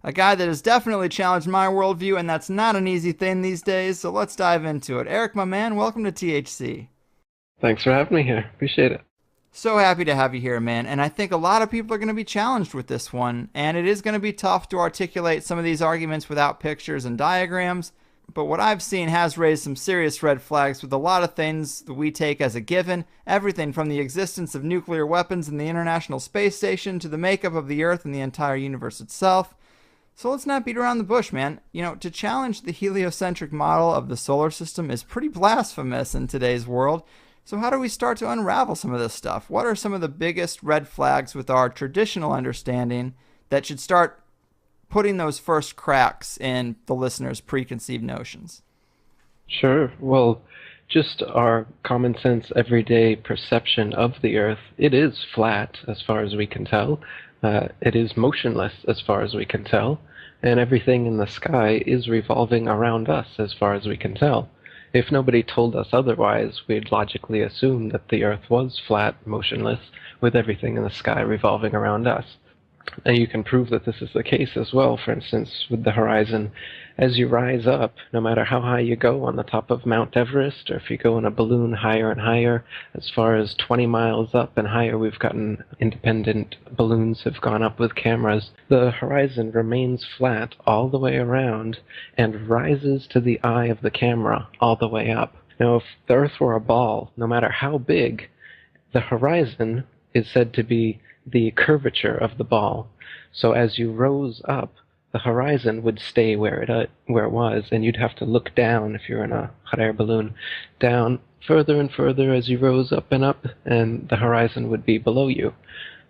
a guy that has definitely challenged my worldview, and that's not an easy thing these days, so let's dive into it. Eric, my man, welcome to THC. Thanks for having me here. Appreciate it. So happy to have you here, man. And I think a lot of people are going to be challenged with this one. And it is going to be tough to articulate some of these arguments without pictures and diagrams. But what I've seen has raised some serious red flags with a lot of things that we take as a given. Everything from the existence of nuclear weapons in the International Space Station to the makeup of the Earth and the entire universe itself. So let's not beat around the bush, man. To challenge the heliocentric model of the solar system is pretty blasphemous in today's world. So, how do we start to unravel some of this stuff? What are some of the biggest red flags with our traditional understanding that should start putting those first cracks in the listener's preconceived notions? Sure. Well, just our common sense everyday perception of the Earth, it is flat as far as we can tell. It is motionless as far as we can tell. And everything in the sky is revolving around us as far as we can tell. If nobody told us otherwise, we'd logically assume that the Earth was flat, motionless, with everything in the sky revolving around us. And you can prove that this is the case as well, for instance, with the horizon. As you rise up, no matter how high you go on the top of Mount Everest, or if you go in a balloon higher and higher, as far as 20 miles up and higher, we've gotten independent balloons have gone up with cameras. The horizon remains flat all the way around and rises to the eye of the camera all the way up. Now, if the Earth were a ball, no matter how big, the horizon is said to be the curvature of the ball. So as you rose up, the horizon would stay where it was, and you'd have to look down if you're in a hot air balloon, down further and further as you rose up, and the horizon would be below you.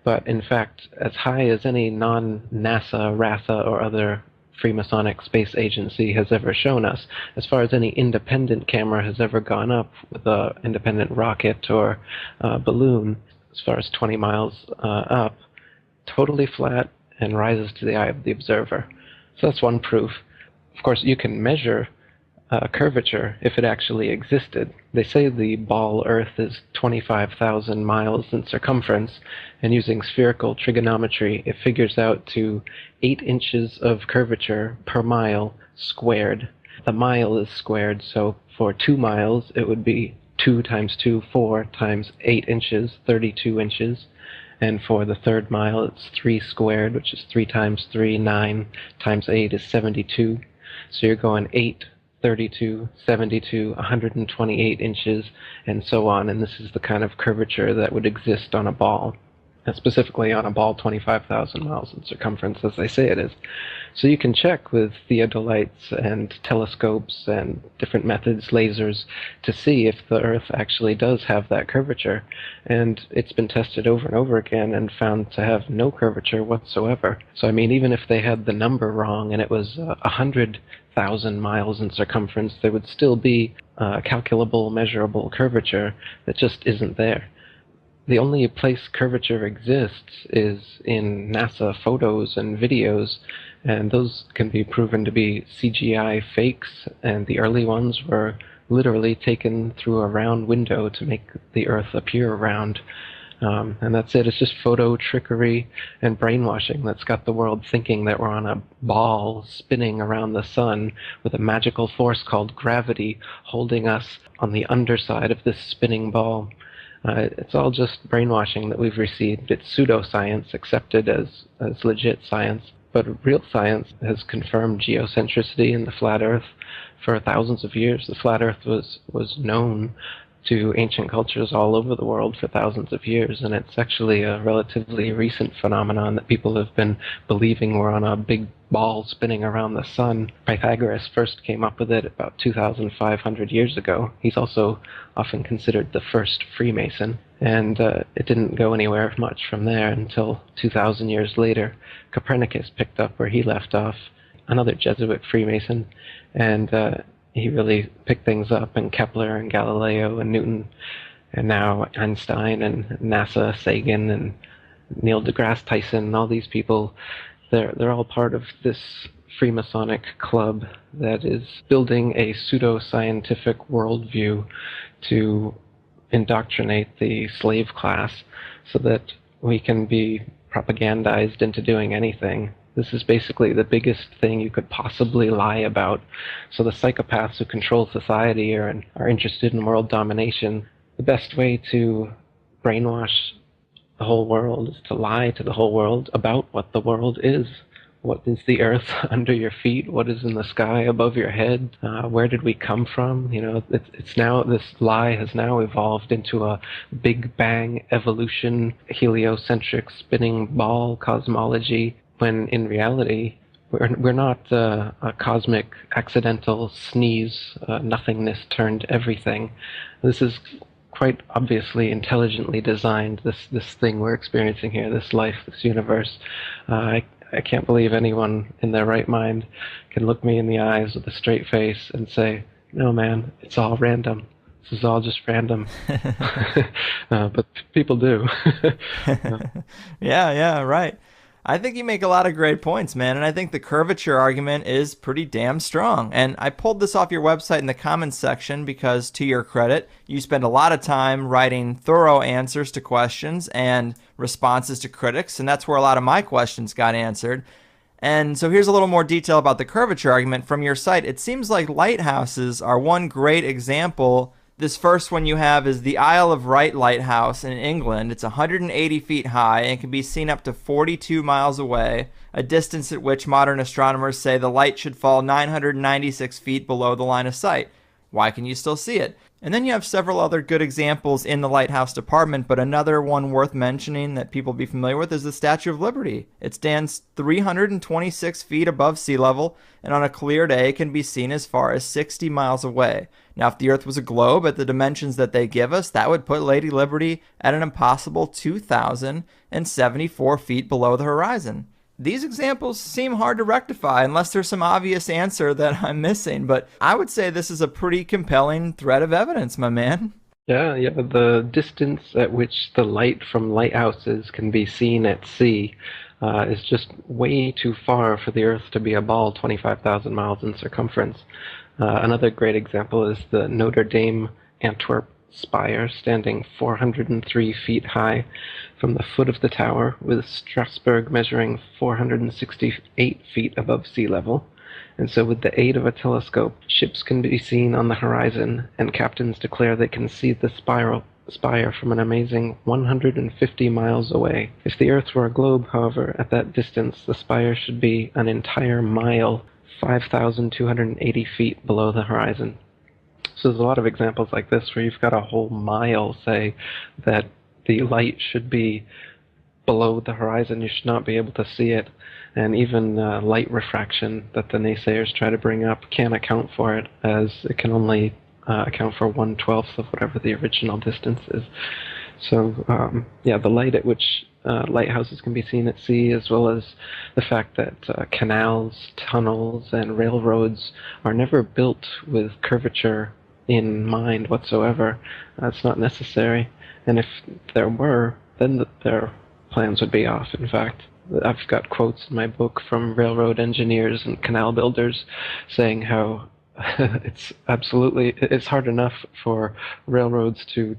But in fact, as high as any non-NASA, RASA, or other Freemasonic space agency has ever shown us, as far as any independent camera has ever gone up with an independent rocket or balloon, as far as 20 miles up, totally flat and rises to the eye of the observer. So that's one proof. Of course, you can measure curvature if it actually existed. They say the ball Earth is 25,000 miles in circumference, and using spherical trigonometry, it figures out to 8 inches of curvature per mile squared. The mile is squared, so for 2 miles, it would be 2 times 2, 4 times 8 inches, 32 inches. And for the third mile, it's 3 squared, which is 3 times 3, 9 times 8 is 72. So you're going 8, 32, 72, 128 inches, and so on. And this is the kind of curvature that would exist on a ball, and specifically on a ball 25,000 miles in circumference, as they say it is. So you can check with theodolites and telescopes and different methods, lasers, to see if the Earth actually does have that curvature. And it's been tested over and over again and found to have no curvature whatsoever. So I mean, even if they had the number wrong and it was 100,000 miles in circumference, there would still be a calculable, measurable curvature that just isn't there. The only place curvature exists is in NASA photos and videos, and those can be proven to be CGI fakes, and the early ones were literally taken through a round window to make the Earth appear round. And that's it. It's just photo trickery and brainwashing that's got the world thinking that we're on a ball spinning around the sun with a magical force called gravity holding us on the underside of this spinning ball. It's all just brainwashing that we've received. It's pseudoscience accepted as legit science. But real science has confirmed geocentricity in the flat Earth for thousands of years. The flat Earth was known to ancient cultures all over the world for thousands of years, and it's actually a relatively recent phenomenon that people have been believing we're on a big ball spinning around the sun. Pythagoras first came up with it about 2,500 years ago. He's also often considered the first Freemason, and it didn't go anywhere much from there until 2,000 years later. Copernicus picked up where he left off, another Jesuit Freemason, and he really picked things up, and Kepler and Galileo and Newton, and now Einstein and NASA, Sagan and Neil deGrasse Tyson, all these people, they're all part of this Freemasonic club that is building a pseudo-scientific worldview to indoctrinate the slave class so that we can be propagandized into doing anything. This is basically the biggest thing you could possibly lie about. So the psychopaths who control society are interested in world domination. The best way to brainwash the whole world is to lie to the whole world about what the world is. What is the earth under your feet? What is in the sky above your head? Where did we come from? You know, it's now, this lie has now evolved into a Big Bang evolution, heliocentric spinning ball cosmology, when in reality, we're not a cosmic accidental sneeze, nothingness turned everything. This is quite obviously intelligently designed, this thing we're experiencing here, this life, this universe. I can't believe anyone in their right mind can look me in the eyes with a straight face and say, no, man, it's all random. This is all just random. But people do. Yeah, right. I think you make a lot of great points, man, and I think the curvature argument is pretty damn strong. And I pulled this off your website in the comments section because, to your credit, you spend a lot of time writing thorough answers to questions and responses to critics, and that's where a lot of my questions got answered. And so here's a little more detail about the curvature argument from your site. It seems like lighthouses are one great example. This first one you have is the Isle of Wight Lighthouse in England. It's 180 feet high and can be seen up to 42 miles away, a distance at which modern astronomers say the light should fall 996 feet below the line of sight. Why can you still see it? And then you have several other good examples in the lighthouse department, but another one worth mentioning that people be familiar with is the Statue of Liberty. It stands 326 feet above sea level, and on a clear day can be seen as far as 60 miles away. Now, if the Earth was a globe at the dimensions that they give us, that would put Lady Liberty at an impossible 2,074 feet below the horizon. These examples seem hard to rectify unless there's some obvious answer that I'm missing, but I would say this is a pretty compelling thread of evidence, my man. Yeah. The distance at which the light from lighthouses can be seen at sea is just way too far for the Earth to be a ball 25,000 miles in circumference. Another great example is the Notre Dame Antwerp spire, standing 403 feet high from the foot of the tower, with Strasbourg measuring 468 feet above sea level. And so with the aid of a telescope, ships can be seen on the horizon, and captains declare they can see the spire from an amazing 150 miles away. If the Earth were a globe, however, at that distance, the spire should be an entire mile, 5,280 feet below the horizon. So there's a lot of examples like this where you've got a whole mile, say, that the light should be below the horizon. You should not be able to see it. And even light refraction that the naysayers try to bring up can't account for it, as it can only account for 1/12 of whatever the original distance is. So, the light at which lighthouses can be seen at sea, as well as the fact that canals, tunnels, and railroads are never built with curvature in mind whatsoever. It's not necessary. And if there were, then their plans would be off, in fact. I've got quotes in my book from railroad engineers and canal builders saying how it's hard enough for railroads to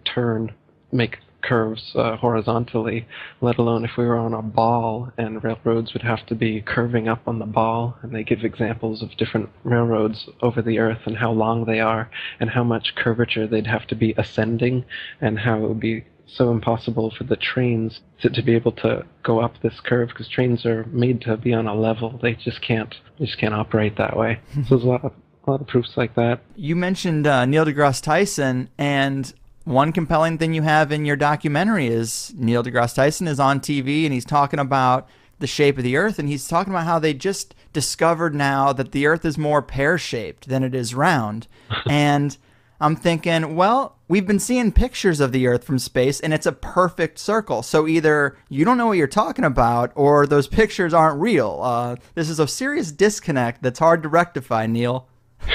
make curves horizontally, let alone if we were on a ball and railroads would have to be curving up on the ball. And they give examples of different railroads over the Earth and how long they are and how much curvature they'd have to be ascending, and how it would be so impossible for the trains to be able to go up this curve, because trains are made to be on a level. They just can't operate that way. So there's a lot of proofs like that. You mentioned Neil deGrasse Tyson, and one compelling thing you have in your documentary is Neil deGrasse Tyson is on TV and he's talking about the shape of the Earth, and he's talking about how they just discovered now that the Earth is more pear-shaped than it is round. And I'm thinking, well, we've been seeing pictures of the Earth from space and it's a perfect circle. So either you don't know what you're talking about or those pictures aren't real. This is a serious disconnect that's hard to rectify, Neil.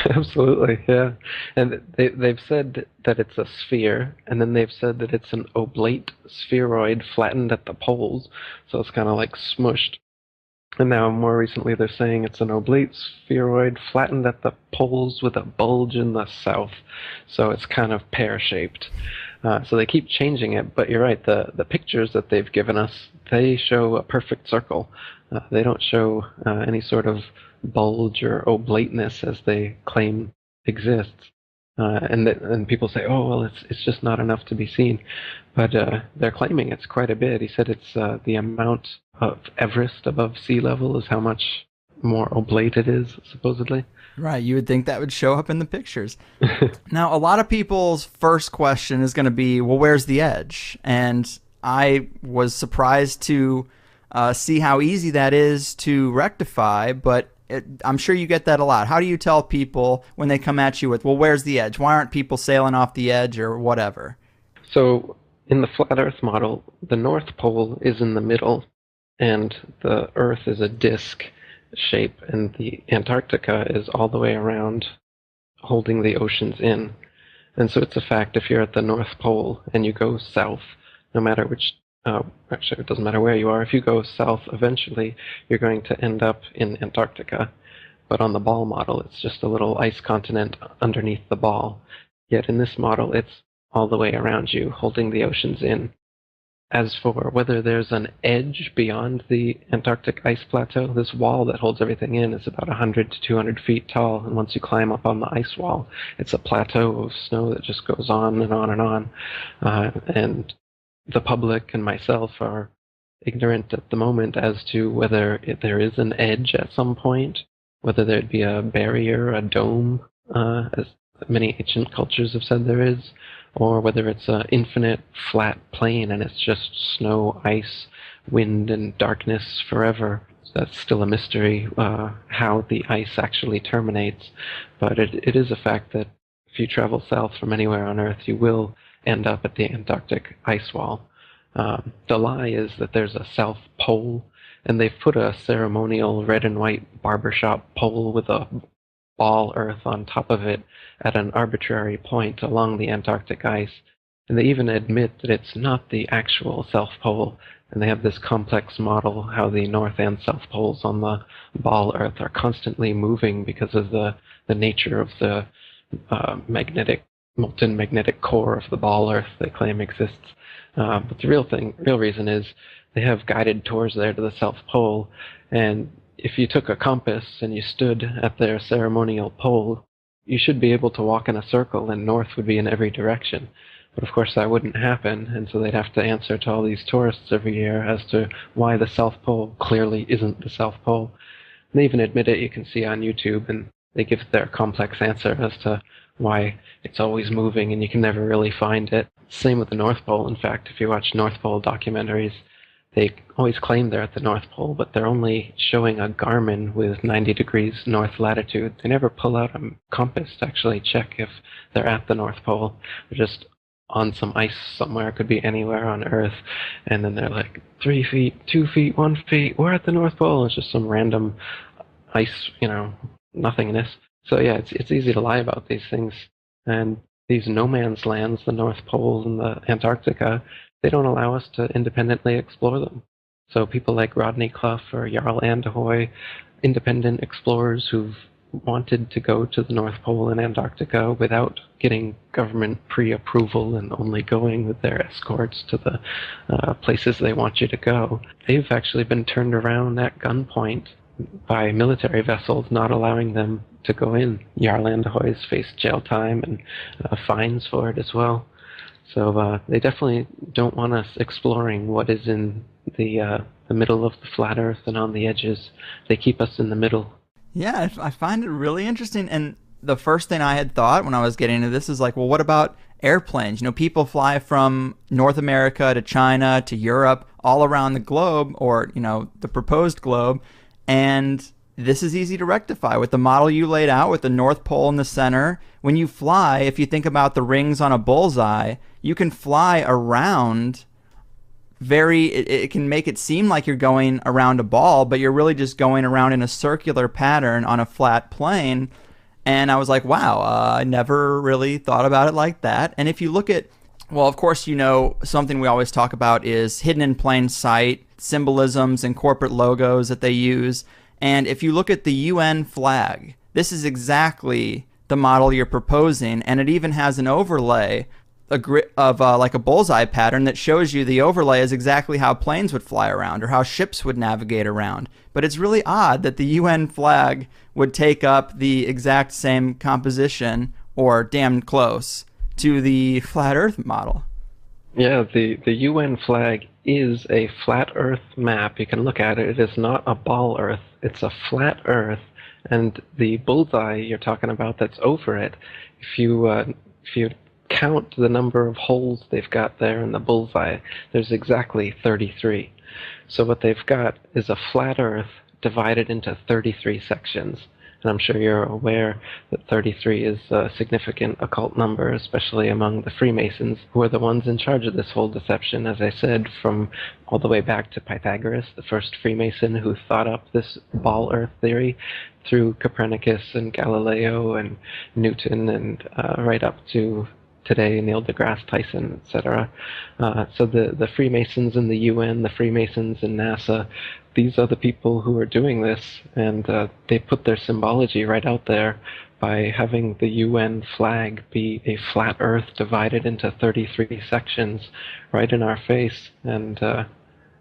Absolutely, yeah. And they've said that it's a sphere, and then they've said that it's an oblate spheroid flattened at the poles, so it's kind of like smushed. And now more recently they're saying it's an oblate spheroid flattened at the poles with a bulge in the south, so it's kind of pear-shaped. So they keep changing it, but you're right, the pictures that they've given us, they show a perfect circle. They don't show any sort of bulge or oblateness as they claim exists. And people say, oh, well, it's just not enough to be seen. But they're claiming it's quite a bit. He said it's the amount of Everest above sea level is how much more oblate it is, supposedly. Right, you would think that would show up in the pictures. Now, a lot of people's first question is going to be, well, where's the edge? And I was surprised to see how easy that is to rectify, but I'm sure you get that a lot. How do you tell people when they come at you with, well, where's the edge? Why aren't people sailing off the edge or whatever? So in the flat Earth model, the North Pole is in the middle, and the Earth is a disk shape, and the Antarctica is all the way around, holding the oceans in. And so it's a fact if you're at the North Pole and you go south, no matter which, actually it doesn't matter where you are, if you go south eventually, you're going to end up in Antarctica. But on the ball model, it's just a little ice continent underneath the ball. Yet in this model, it's all the way around you, holding the oceans in. As for whether there's an edge beyond the Antarctic ice plateau, this wall that holds everything in is about 100 to 200 feet tall, and once you climb up on the ice wall, it's a plateau of snow that just goes on and on and on. And the public and myself are ignorant at the moment as to whether there is an edge at some point, whether there'd be a barrier, a dome, as many ancient cultures have said there is, or whether it's an infinite flat plain and it's just snow, ice, wind, and darkness forever. So that's still a mystery, how the ice actually terminates. But it is a fact that if you travel south from anywhere on Earth, you will end up at the Antarctic ice wall. The lie is that there's a South Pole, and they've put a ceremonial red and white barbershop pole with a ball Earth on top of it at an arbitrary point along the Antarctic ice. And they even admit that it's not the actual South Pole, and they have this complex model how the North and South Poles on the ball Earth are constantly moving because of the nature of the molten magnetic core of the ball Earth they claim exists. But the real reason is they have guided tours there to the South Pole, and if you took a compass and you stood at their ceremonial pole, you should be able to walk in a circle and north would be in every direction. But of course that wouldn't happen, and so they'd have to answer to all these tourists every year as to why the South Pole clearly isn't the South Pole. And they even admit it, you can see on YouTube, and they give their complex answer as to why it's always moving and you can never really find it. Same with the North Pole. In fact, if you watch North Pole documentaries, they always claim they're at the North Pole, but they're only showing a Garmin with 90 degrees north latitude. They never pull out a compass to actually check if they're at the North Pole. They're just on some ice somewhere, could be anywhere on Earth, and then they're like 3 feet, 2 feet, 1 feet, we're at the North Pole. It's just some random ice, nothingness. So yeah, it's easy to lie about these things. And these no man's lands, the North Pole and the Antarctica, they don't allow us to independently explore them. So people like Rodney Clough or Jarl Anderhoy, independent explorers who've wanted to go to the North Pole and Antarctica without getting government pre-approval and only going with their escorts to the places they want you to go, they've actually been turned around at gunpoint by military vessels not allowing them to go in. Jarl Anderhoy's faced jail time and fines for it as well. So they definitely don't want us exploring what is in the middle of the flat Earth and on the edges. They keep us in the middle. Yeah, I find it really interesting. And the first thing I had thought when I was getting into this is like, well, what about airplanes? People fly from North America to China to Europe, all around the globe, or, the proposed globe. And this is easy to rectify with the model you laid out with the North Pole in the center. When you fly, if you think about the rings on a bullseye, you can fly around it can make it seem like you're going around a ball, but you're really just going around in a circular pattern on a flat plane. And I was like, wow, I never really thought about it like that. And if you look at, well, of course, something we always talk about is hidden in plain sight, symbolisms and corporate logos that they use. And if you look at the UN flag, this is exactly the model you're proposing, and it even has an overlay like a bullseye pattern that shows you the overlay is exactly how planes would fly around or how ships would navigate around. But it's really odd that the UN flag would take up the exact same composition or damn close to the flat Earth model. Yeah, the UN flag is a flat Earth map. You can look at it. It is not a ball Earth. It's a flat Earth, and the bullseye you're talking about that's over it. If you count the number of holes they've got there in the bullseye, there's exactly 33. So what they've got is a flat Earth divided into 33 sections. And I'm sure you're aware that 33 is a significant occult number, especially among the Freemasons, who are the ones in charge of this whole deception, as I said, from all the way back to Pythagoras, the first Freemason who thought up this ball Earth theory, through Copernicus and Galileo and Newton, and right up to today, Neil deGrasse Tyson, etc. So the Freemasons in the UN, the Freemasons in NASA, these are the people who are doing this, and they put their symbology right out there by having the UN flag be a flat Earth divided into 33 sections right in our face. And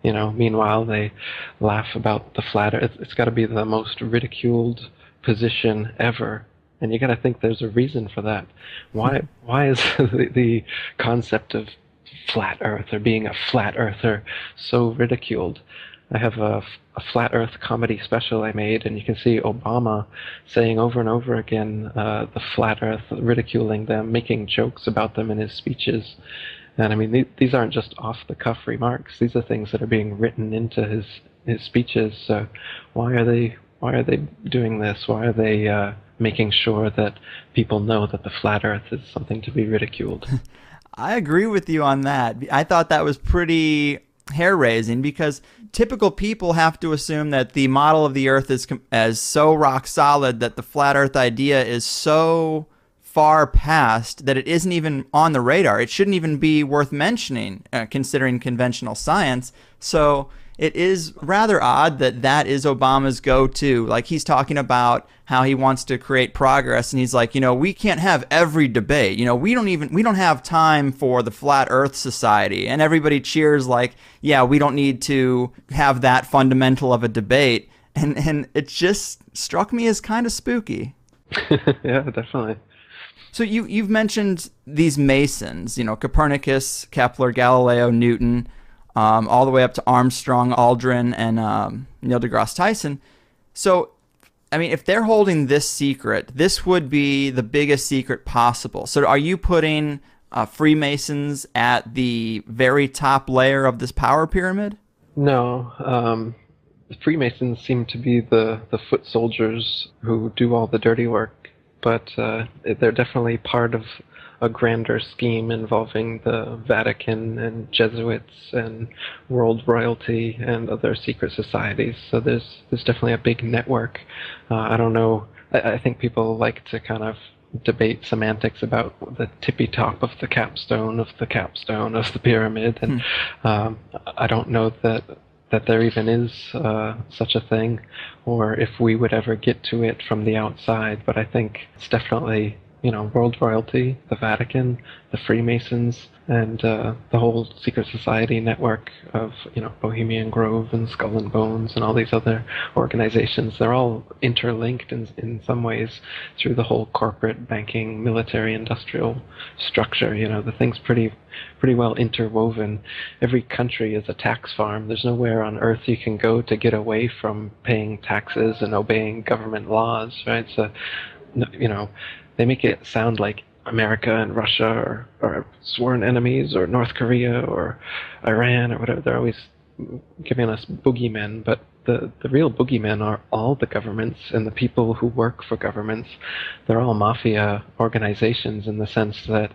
meanwhile they laugh about the flat Earth. It's got to be the most ridiculed position ever. And you got to think there's a reason for that. Why is the concept of flat Earth or being a flat earther so ridiculed? I have a flat Earth comedy special I made, and you can see Obama saying over and over again the flat Earth, ridiculing them, making jokes about them in his speeches. And I mean, these aren't just off-the-cuff remarks. These are things that are being written into his speeches. So why are they doing this? Why are they making sure that people know that the flat Earth is something to be ridiculed? I agree with you on that. I thought that was pretty hair-raising because typical people have to assume that the model of the Earth is as so rock solid that the flat Earth idea is so far past that it isn't even on the radar. It shouldn't even be worth mentioning, considering conventional science. So it is rather odd that that is Obama's go-to. Like, he's talking about how he wants to create progress, and he's like, we can't have every debate. We don't have time for the Flat Earth Society. And everybody cheers like, yeah, we don't need to have that fundamental of a debate. And it just struck me as kind of spooky. Yeah, definitely. So you've mentioned these Masons, Copernicus, Kepler, Galileo, Newton, all the way up to Armstrong, Aldrin, and Neil deGrasse Tyson. So, I mean, if they're holding this secret, this would be the biggest secret possible. So are you putting Freemasons at the very top layer of this power pyramid? No. The Freemasons seem to be the foot soldiers who do all the dirty work, but they're definitely part of a grander scheme involving the Vatican and Jesuits and world royalty and other secret societies. So there's definitely a big network. I don't know. I think people like to kind of debate semantics about the tippy top of the capstone of the pyramid, and I don't know that there even is such a thing, or if we would ever get to it from the outside. But I think it's definitely world royalty, the Vatican, the Freemasons, and the whole secret society network of, Bohemian Grove and Skull and Bones and all these other organizations. They're all interlinked in some ways through the whole corporate, banking, military, industrial structure. The thing's pretty well interwoven. Every country is a tax farm. There's nowhere on earth you can go to get away from paying taxes and obeying government laws, right? So, they make it sound like America and Russia are sworn enemies, or North Korea or Iran or whatever. They're always giving us boogeymen, but the real boogeymen are all the governments and the people who work for governments. They're all mafia organizations in the sense that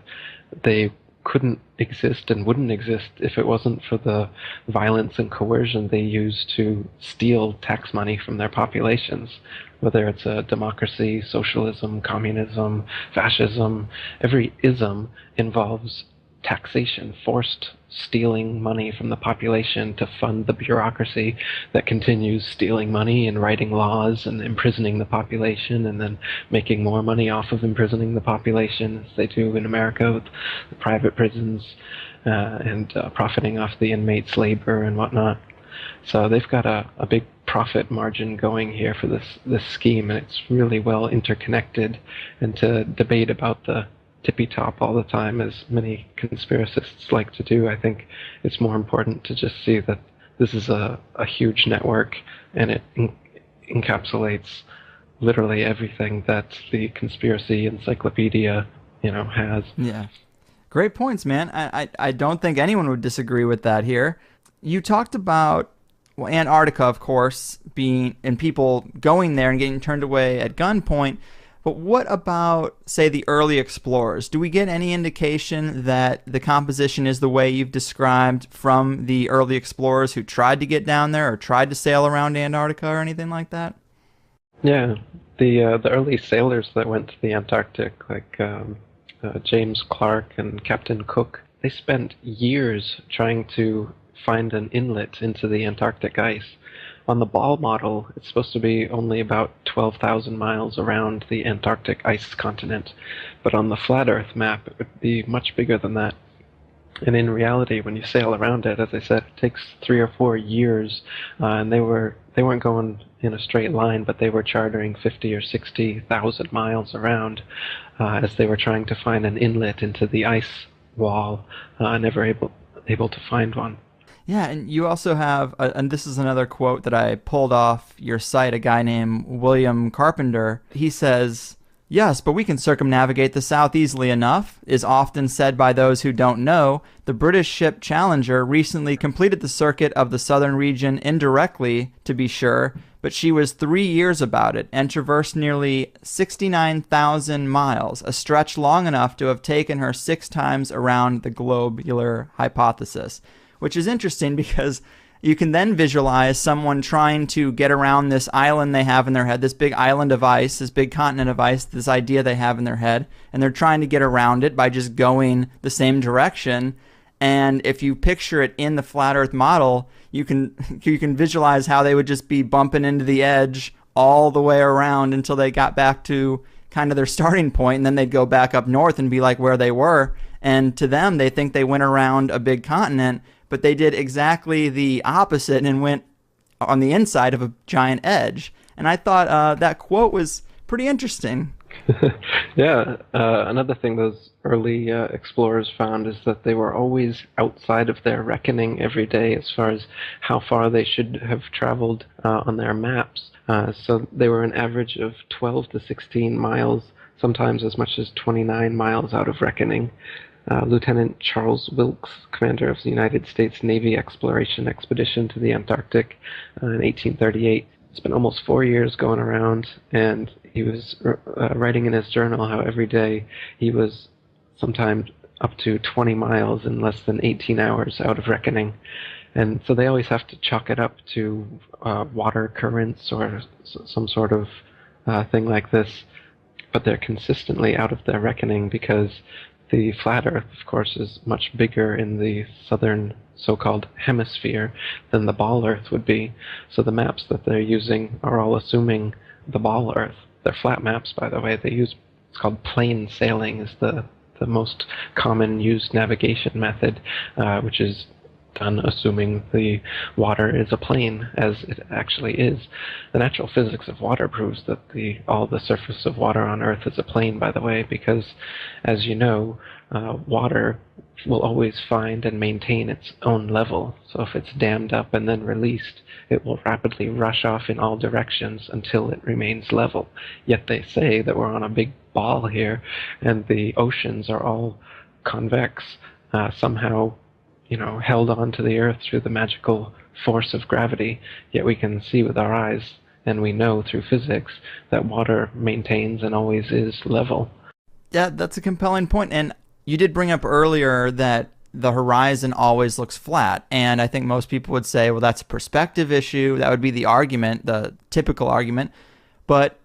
they couldn't exist and wouldn't exist if it wasn't for the violence and coercion they use to steal tax money from their populations. Whether it's a democracy, socialism, communism, fascism, every ism involves taxation, forced stealing money from the population to fund the bureaucracy that continues stealing money and writing laws and imprisoning the population and then making more money off of imprisoning the population, as they do in America with the private prisons, and profiting off the inmates' labor and whatnot. So they've got a big profit margin going here for this scheme, and it's really well interconnected. And to debate about the tippy top all the time, as many conspiracists like to do, I think it's more important to just see that this is a huge network, and it encapsulates literally everything that the conspiracy encyclopedia, has. Yeah. Great points, man. I don't think anyone would disagree with that here. You talked about, well, Antarctica, of course, being, and people going there and getting turned away at gunpoint. But what about, say, the early explorers? Do we get any indication that the composition is the way you've described from the early explorers who tried to get down there or tried to sail around Antarctica or anything like that? Yeah, the early sailors that went to the Antarctic, like James Clark and Captain Cook, they spent years trying to find an inlet into the Antarctic ice. On the Ball model, it's supposed to be only about 12,000 miles around the Antarctic ice continent, but on the flat Earth map, it would be much bigger than that. And in reality, when you sail around it, as I said, it takes 3 or 4 years, and they weren't going in a straight line, but they were chartering 50 or 60,000 miles around, as they were trying to find an inlet into the ice wall, never able to find one. Yeah, and you also have, and this is another quote that I pulled off your site, a guy named William Carpenter. He says, "Yes, but we can circumnavigate the South easily enough, is often said by those who don't know. The British ship Challenger recently completed the circuit of the southern region indirectly, to be sure, but she was 3 years about it and traversed nearly 69,000 miles, a stretch long enough to have taken her 6 times around the globular hypothesis." Which is interesting because you can then visualize someone trying to get around this island they have in their head, this big island of ice, this big continent of ice, this idea they have in their head, and they're trying to get around it by just going the same direction. And if you picture it in the flat Earth model, you can visualize how they would just be bumping into the edge all the way around until they got back to kind of their starting point, and then they'd go back up north and be like where they were. And to them, they think they went around a big continent, but they did exactly the opposite and went on the inside of a giant edge. And I thought that quote was pretty interesting. Yeah, another thing those early explorers found is that they were always outside of their reckoning every day as far as how far they should have traveled on their maps. So they were an average of 12 to 16 miles, sometimes as much as 29 miles out of reckoning. Lieutenant Charles Wilkes, commander of the United States Navy exploration expedition to the Antarctic in 1838, spent almost 4 years going around, and he was writing in his journal how every day he was sometimes up to 20 miles in less than 18 hours out of reckoning. And so they always have to chalk it up to water currents or some sort of thing like this, but they're consistently out of their reckoning because the flat Earth, of course, is much bigger in the southern so-called hemisphere than the ball Earth would be. So the maps that they're using are all assuming the ball Earth. They're flat maps, by the way. They use, it's called plane sailing, is the most common used navigation method, which is done assuming the water is a plane, as it actually is. The natural physics of water proves that all the surface of water on Earth is a plane, by the way, because, as you know, water will always find and maintain its own level. So if it's dammed up and then released, it will rapidly rush off in all directions until it remains level. Yet they say that we're on a big ball here, and the oceans are all convex, somehow held on to the Earth through the magical force of gravity, yet we can see with our eyes, and we know through physics, that water maintains and always is level. Yeah, that's a compelling point. And you did bring up earlier that the horizon always looks flat, and I think most people would say, well, that's a perspective issue. That would be the argument, the typical argument. But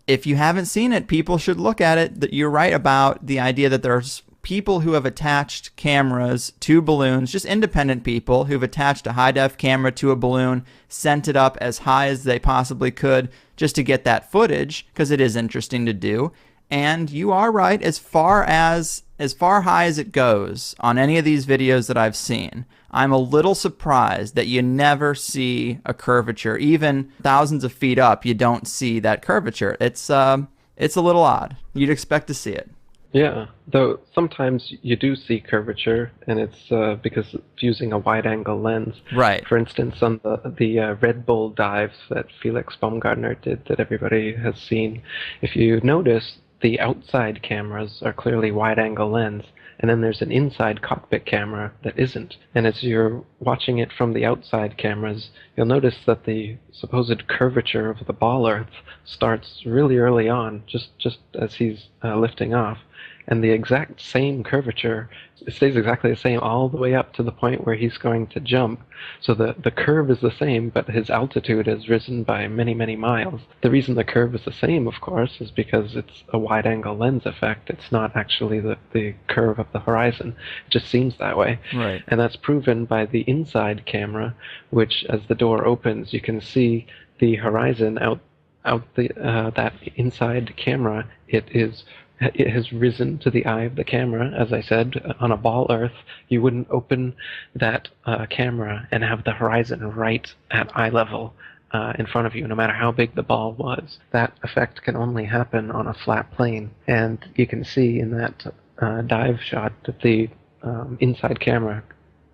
if you haven't seen it, people should look at it. That you're right about the idea that there's people who have attached cameras to balloons, just independent people who've attached a high-def camera to a balloon, sent it up as high as they possibly could just to get that footage, because it is interesting to do. And you are right, as far high as it goes on any of these videos that I've seen, I'm a little surprised that you never see a curvature. Even thousands of feet up, you don't see that curvature. It's a little odd. You'd expect to see it. Yeah, though sometimes you do see curvature, and it's because of using a wide-angle lens. Right. For instance, on the Red Bull dives that Felix Baumgartner did that everybody has seen, if you notice, the outside cameras are clearly wide-angle lens, and then there's an inside cockpit camera that isn't. And as you're watching it from the outside cameras, you'll notice that the supposed curvature of the ball Earth starts really early on, just as he's lifting off. And the exact same curvature stays exactly the same all the way up to the point where he's going to jump. So the curve is the same, but his altitude has risen by many, many miles. The reason the curve is the same, of course, is because it's a wide-angle lens effect. It's not actually the curve of the horizon. It just seems that way. Right. And that's proven by the inside camera, which, as the door opens, you can see the horizon out that inside camera. It has risen to the eye of the camera. As I said, on a ball Earth, you wouldn't open that camera and have the horizon right at eye level in front of you, no matter how big the ball was. That effect can only happen on a flat plane. And you can see in that dive shot that the inside camera,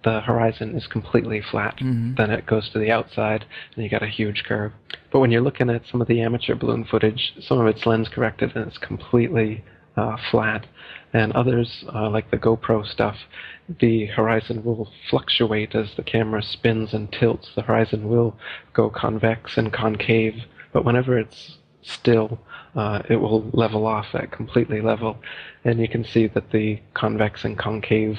the horizon is completely flat. Mm-hmm. Then it goes to the outside, and you got a huge curve. But when you're looking at some of the amateur balloon footage, some of it's lens corrected and it's completely flat. And others, like the GoPro stuff, the horizon will fluctuate as the camera spins and tilts. The horizon will go convex and concave, but whenever it's still, it will level off at completely level. And you can see that the convex and concave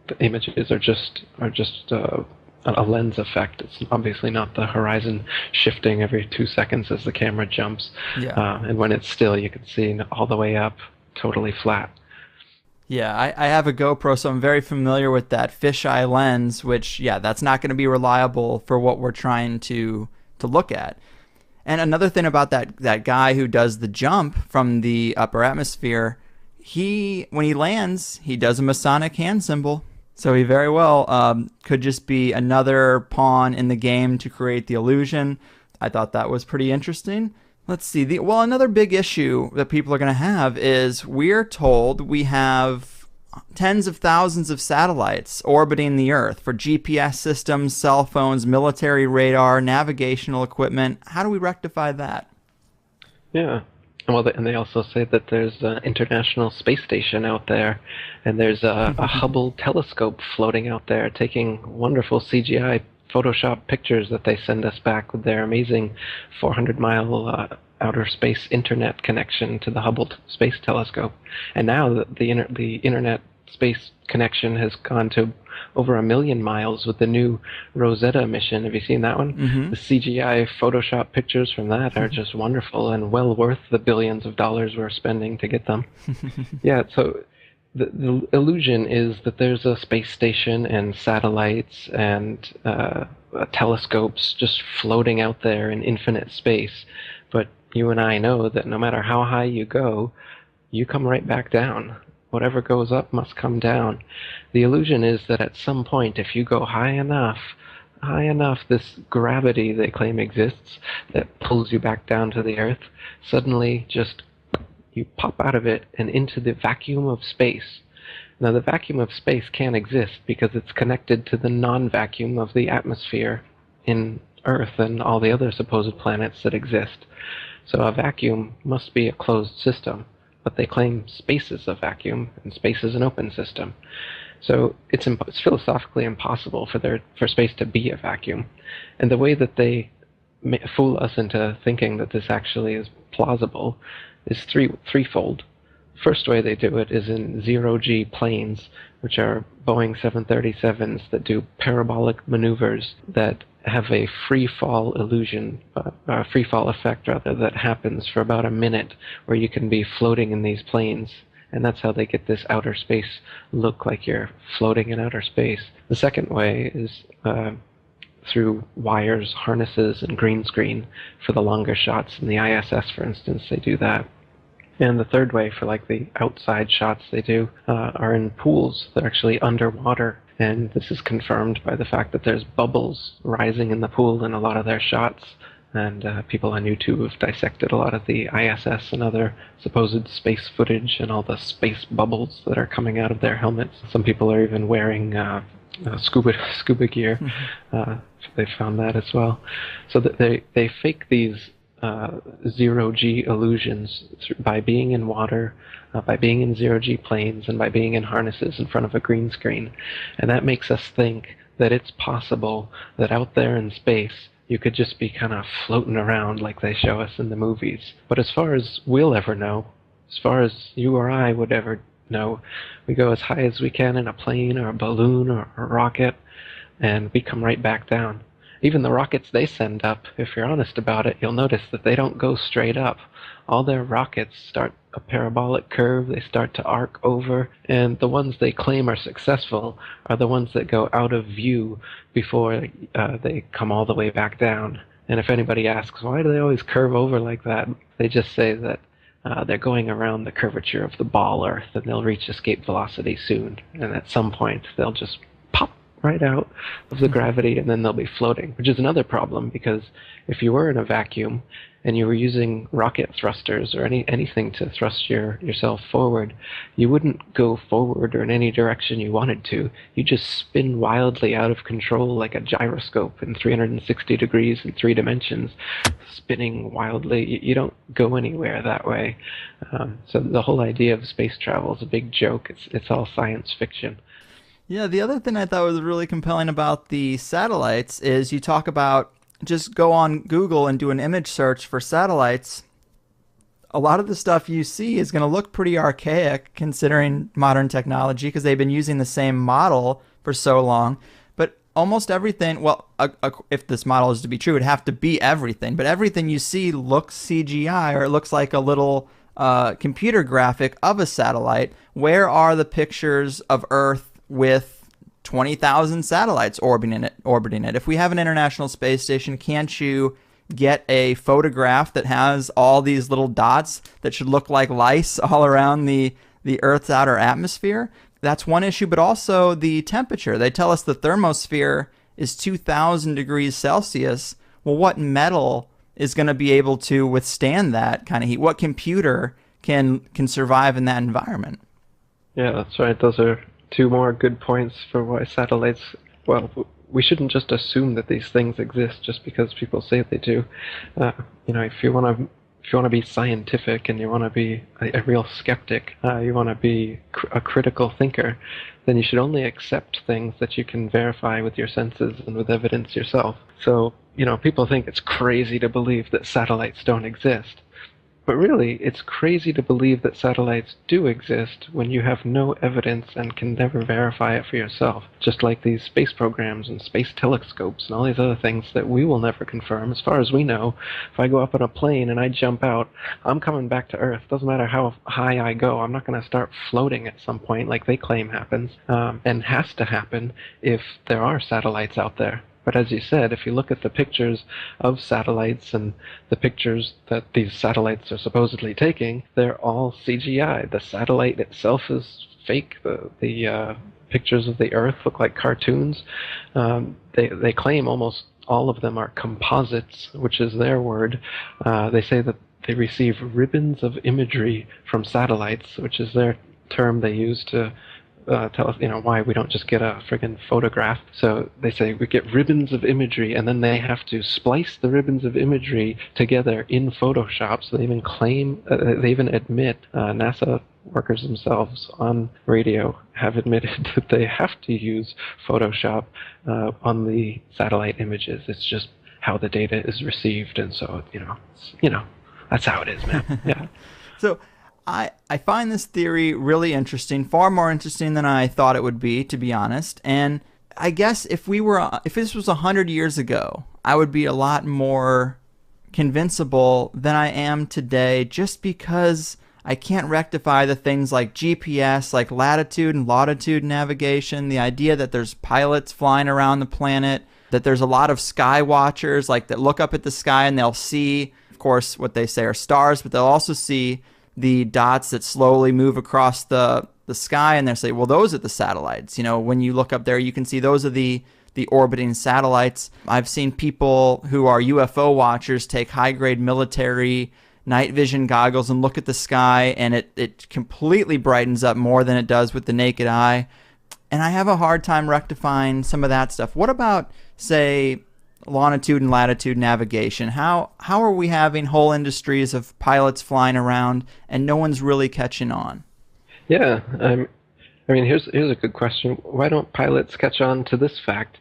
the images are just a lens effect. It's obviously not the horizon shifting every 2 seconds as the camera jumps. Yeah. And when it's still, you can see all the way up, totally flat. Yeah, I have a GoPro, so I'm very familiar with that fisheye lens, which, yeah, that's not going to be reliable for what we're trying to look at. And another thing about that guy who does the jump from the upper atmosphere, when he lands, he does a Masonic hand symbol. So he very well could just be another pawn in the game to create the illusion. I thought that was pretty interesting. Let's see. Another big issue that people are going to have is we're told we have tens of thousands of satellites orbiting the Earth for GPS systems, cell phones, military radar, navigational equipment. How do we rectify that? Yeah. Well, and they also say that there's an International Space Station out there, and there's a Hubble telescope floating out there taking wonderful CGI Photoshop pictures that they send us back with their amazing 400-mile outer space internet connection to the Hubble Space Telescope. And now the internet space connection has gone to over 1 million miles with the new Rosetta mission. Have you seen that one? Mm-hmm. The CGI Photoshop pictures from that are just wonderful and well worth the billions of dollars we're spending to get them. Yeah, so the illusion is that there's a space station and satellites and telescopes just floating out there in infinite space. But you and I know that no matter how high you go, you come right back down. Whatever goes up must come down. The illusion is that at some point, if you go high enough, this gravity they claim exists that pulls you back down to the Earth, suddenly just you pop out of it and into the vacuum of space. Now, the vacuum of space can't exist because it's connected to the non-vacuum of the atmosphere in Earth and all the other supposed planets that exist. So a vacuum must be a closed system. But they claim space is a vacuum, and space is an open system. So it's philosophically impossible for space to be a vacuum. And the way that they fool us into thinking that this actually is plausible is threefold. First way they do it is in zero-G planes, which are Boeing 737s that do parabolic maneuvers that have a free fall illusion, a free fall effect rather, that happens for about a minute, where you can be floating in these planes and that's how they get this outer space look, like you're floating in outer space. The second way is through wires, harnesses, and green screen for the longer shots. In the ISS, for instance, they do that. And the third way, for like the outside shots they do, are in pools. They're actually underwater, and this is confirmed by the fact that there's bubbles rising in the pool in a lot of their shots. And people on YouTube have dissected a lot of the ISS and other supposed space footage and all the space bubbles that are coming out of their helmets. Some people are even wearing scuba gear. They found that as well. So that they fake these zero-G illusions by being in water, by being in zero-G planes, and by being in harnesses in front of a green screen. And that makes us think that it's possible that out there in space you could just be kind of floating around like they show us in the movies. But as far as we'll ever know, as far as you or I would ever know, we go as high as we can in a plane or a balloon or a rocket, and we come right back down. Even the rockets they send up, if you're honest about it, you'll notice that they don't go straight up. All their rockets start a parabolic curve, they start to arc over, and the ones they claim are successful are the ones that go out of view before they come all the way back down. And if anybody asks, why do they always curve over like that? They just say that they're going around the curvature of the ball Earth, and they'll reach escape velocity soon, and at some point they'll just pop right out of the gravity, and then they'll be floating, which is another problem, because if you were in a vacuum and you were using rocket thrusters or anything to thrust yourself forward, you wouldn't go forward or in any direction you wanted to. You just spin wildly out of control like a gyroscope in 360 degrees in 3 dimensions, spinning wildly. You don't go anywhere that way. So the whole idea of space travel is a big joke. It's all science fiction. Yeah, the other thing I thought was really compelling about the satellites is you talk about just go on Google and do an image search for satellites. A lot of the stuff you see is going to look pretty archaic considering modern technology because they've been using the same model for so long. But almost everything, well, if this model is to be true, it'd have to be everything. But everything you see looks CGI, or it looks like a little computer graphic of a satellite. Where are the pictures of Earth with 20,000 satellites orbiting it? If we have an International Space Station, can't you get a photograph that has all these little dots that should look like lice all around the Earth's outer atmosphere? That's one issue, but also the temperature. They tell us the thermosphere is 2,000 degrees Celsius. Well, what metal is going to be able to withstand that kind of heat? What computer can survive in that environment? Yeah, that's right. Those are 2 more good points for why satellites, well, we shouldn't just assume that these things exist just because people say they do. If you want to be scientific and you want to be a real skeptic, you want to be a critical thinker, then you should only accept things that you can verify with your senses and with evidence yourself. So, people think it's crazy to believe that satellites don't exist. But really, it's crazy to believe that satellites do exist when you have no evidence and can never verify it for yourself. Just like these space programs and space telescopes and all these other things that we will never confirm. As far as we know, if I go up on a plane and I jump out, I'm coming back to Earth. Doesn't matter how high I go. I'm not going to start floating at some point like they claim happens, and has to happen if there are satellites out there. But as you said, if you look at the pictures of satellites and the pictures that these satellites are supposedly taking, they're all CGI. The satellite itself is fake. The pictures of the Earth look like cartoons. They claim almost all of them are composites, which is their word. They say that they receive ribbons of imagery from satellites, which is their term they use to tell us, why we don't just get a friggin' photograph. So they say we get ribbons of imagery, and then they have to splice the ribbons of imagery together in Photoshop. So they even claim, they even admit, NASA workers themselves on radio have admitted that they have to use Photoshop on the satellite images. It's just how the data is received, and so that's how it is, man. Yeah. So I find this theory really interesting, far more interesting than I thought it would be, to be honest. And I guess if this was 100 years ago, I would be a lot more convincible than I am today, just because I can't rectify the things like GPS, like latitude and longitude navigation, the idea that there's pilots flying around the planet, that there's a lot of sky watchers like that look up at the sky and they'll see, of course, what they say are stars, but they'll also see the dots that slowly move across the sky, and they'll say, well, those are the satellites. You know, when you look up there, you can see those are the orbiting satellites. I've seen people who are UFO watchers take high-grade military night vision goggles and look at the sky, and it completely brightens up more than it does with the naked eye. And I have a hard time rectifying some of that stuff. What about, say, longitude and latitude navigation? How are we having whole industries of pilots flying around and no one's really catching on? Yeah, I mean, here's a good question. Why don't pilots catch on to this fact?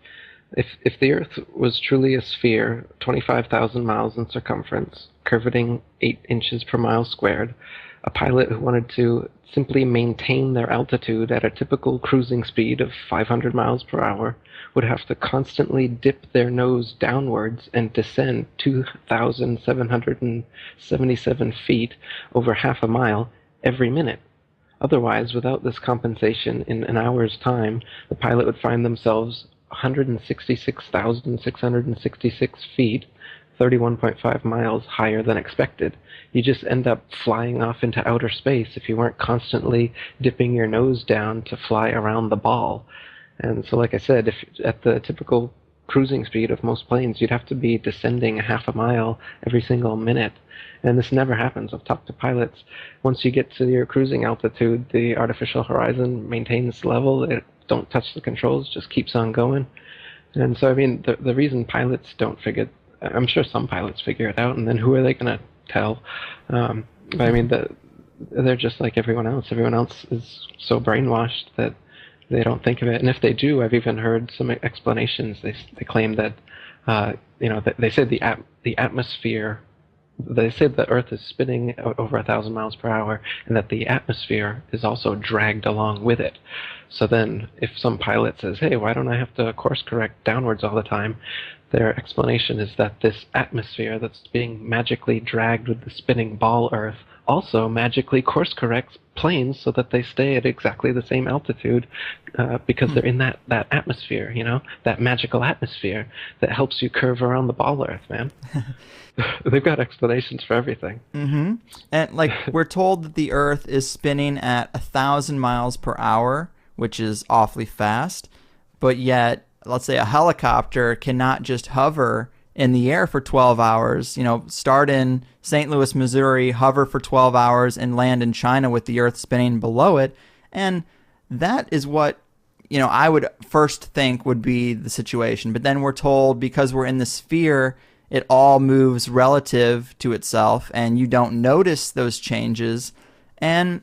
If the Earth was truly a sphere, 25,000 miles in circumference, curvating 8 inches per mile squared, a pilot who wanted to simply maintain their altitude at a typical cruising speed of 500 miles per hour would have to constantly dip their nose downwards and descend 2,777 feet over half a mile every minute. Otherwise, without this compensation, in an hour's time, the pilot would find themselves 166,666 feet, 31.5 miles higher than expected. You just end up flying off into outer space if you weren't constantly dipping your nose down to fly around the ball. And so, like I said, if at the typical cruising speed of most planes, you'd have to be descending a half a mile every single minute. And this never happens. I've talked to pilots. Once you get to your cruising altitude, the artificial horizon maintains level. It don't touch the controls, just keeps on going. And so, I mean, the reason pilots don't figure, I'm sure some pilots figure it out, and then who are they going to tell? But I mean, they're just like everyone else. Everyone else is so brainwashed that they don't think of it. And if they do, I've even heard some explanations. They claim that, they say the atmosphere. They say the Earth is spinning over 1,000 miles per hour, and that the atmosphere is also dragged along with it. So then, if some pilot says, "Hey, why don't I have to course correct downwards all the time?" Their explanation is that this atmosphere that's being magically dragged with the spinning ball Earth also magically course corrects planes so that they stay at exactly the same altitude because they're in that atmosphere, that magical atmosphere that helps you curve around the ball Earth, man. They've got explanations for everything. Mm-hmm. And like we're told that the Earth is spinning at 1,000 miles per hour, which is awfully fast, but yet, let's say a helicopter cannot just hover in the air for 12 hours, start in St. Louis, Missouri, hover for 12 hours, and land in China with the Earth spinning below it. And that is what, I would first think would be the situation. But then we're told because we're in the sphere, it all moves relative to itself, and you don't notice those changes. And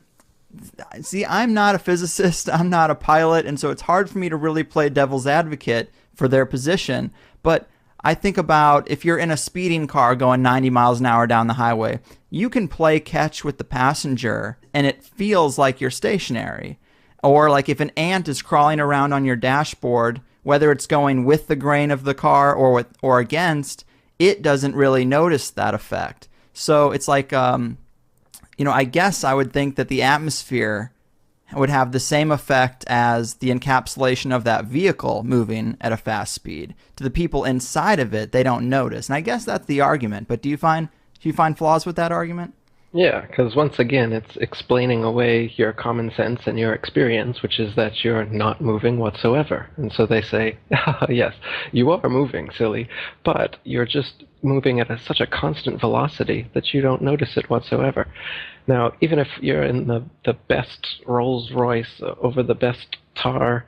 see, I'm not a physicist, I'm not a pilot, and so it's hard for me to really play devil's advocate for their position. But I think about if you're in a speeding car going 90 miles an hour down the highway, you can play catch with the passenger and it feels like you're stationary. Or like if an ant is crawling around on your dashboard, whether it's going with the grain of the car or against, it doesn't really notice that effect. So it's like, I guess I would think that the atmosphere would have the same effect as the encapsulation of that vehicle moving at a fast speed. To the people inside of it, they don't notice. And I guess that's the argument. But do you find flaws with that argument? Yeah, because once again, it's explaining away your common sense and your experience, which is that you're not moving whatsoever. And so they say, yes, you are moving, silly, but you're just moving at such a constant velocity that you don't notice it whatsoever. Now, even if you're in the best Rolls Royce over the best tar,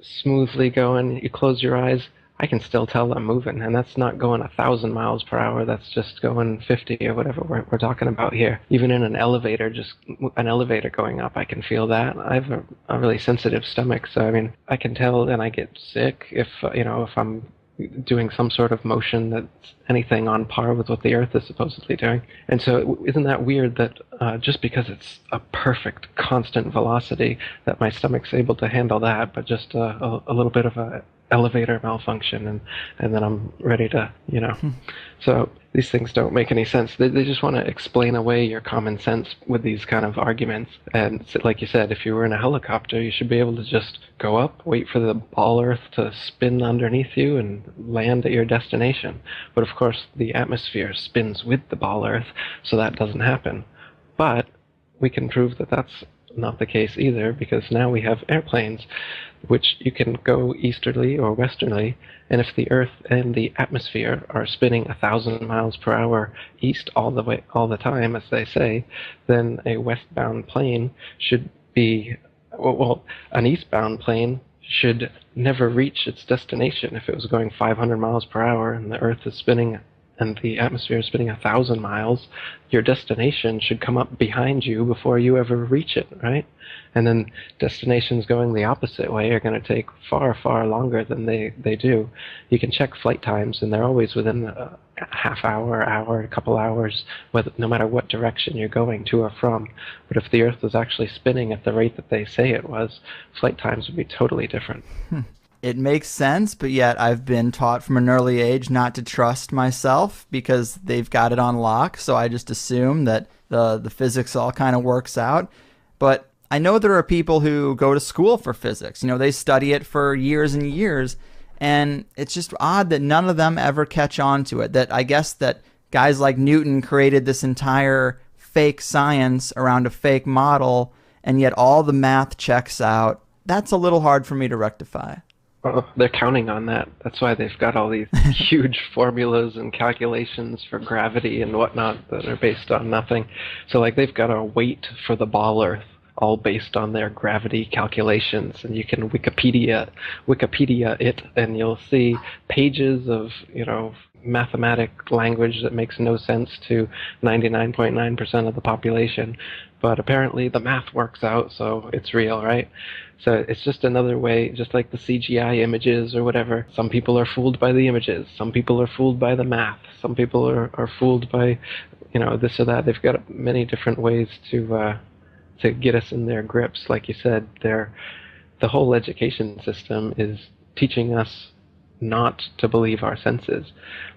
smoothly going, you close your eyes, I can still tell I'm moving, and that's not going 1,000 miles per hour. That's just going 50 or whatever we're talking about here. Even in an elevator, just an elevator going up, I can feel that. I have a really sensitive stomach, so I mean, I can tell, and I get sick if I'm doing some sort of motion that's anything on par with what the Earth is supposedly doing. And so isn't that weird that just because it's a perfect constant velocity that my stomach's able to handle that, but just a little bit of a elevator malfunction, and then I'm ready to, you know. So these things don't make any sense. They just want to explain away your common sense with these kind of arguments. And like you said, if you were in a helicopter, you should be able to just go up, wait for the ball Earth to spin underneath you, and land at your destination. But of course, the atmosphere spins with the ball Earth, so that doesn't happen. But we can prove that that's not the case either, because now we have airplanes which you can go easterly or westerly, and if the Earth and the atmosphere are spinning 1,000 miles per hour east all the way, all the time, as they say, then a westbound plane should be, well, an eastbound plane should never reach its destination if it was going 500 miles per hour and the Earth is spinning and the atmosphere is spinning 1,000 miles. Your destination should come up behind you before you ever reach it, right? And then destinations going the opposite way are going to take far, far longer than they do. You can check flight times, and they're always within a half hour, a couple hours, no matter what direction you're going to or from. But if the Earth was actually spinning at the rate that they say it was, flight times would be totally different. It makes sense, but yet I've been taught from an early age not to trust myself because they've got it on lock, so I just assume that the physics all kind of works out. But I know there are people who go to school for physics. You know, they study it for years and years, and it's just odd that none of them ever catch on to it. That I guess that guys like Newton created this entire fake science around a fake model, and yet all the math checks out. That's a little hard for me to rectify. Oh, they're counting on that. That's why they've got all these huge formulas and calculations for gravity and whatnot that are based on nothing. So, like, they've got a weight for the ball Earth, all based on their gravity calculations. And you can Wikipedia it, and you'll see pages of, you know, mathematic language that makes no sense to 99.9% of the population. But apparently the math works out, so it's real, right? So it's just another way, just like the CGI images or whatever. Some people are fooled by the images. Some people are fooled by the math. Some people are fooled by, you know, this or that. They've got many different ways to get us in their grips. Like you said, the whole education system is teaching us not to believe our senses.